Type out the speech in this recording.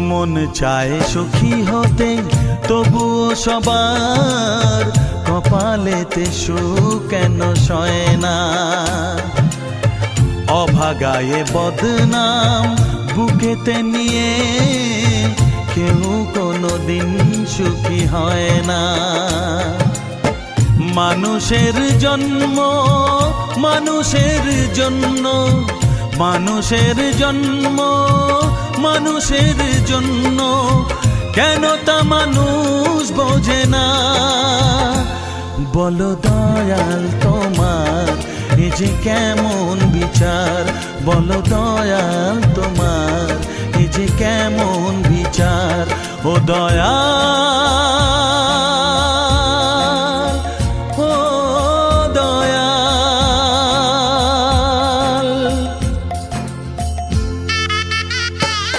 মন চায় সুখী হতে, তবুও সবার কপালেতে সুখ কেন সয় না। অভাগায়ে বদনাম বুকেতে নিয়ে কেউ কোনোদিন সুখী হয় না। মানুষের জন্ম মানুষের জন্য, মানুষের জন্ম মানুষের জন্য, কেন তা মানুষ বোঝে না। বলো দয়াল তোমার এ যে কেমন বিচার, বলো দয়াল তোমার এ যে কেমন বিচার। ও দয়াল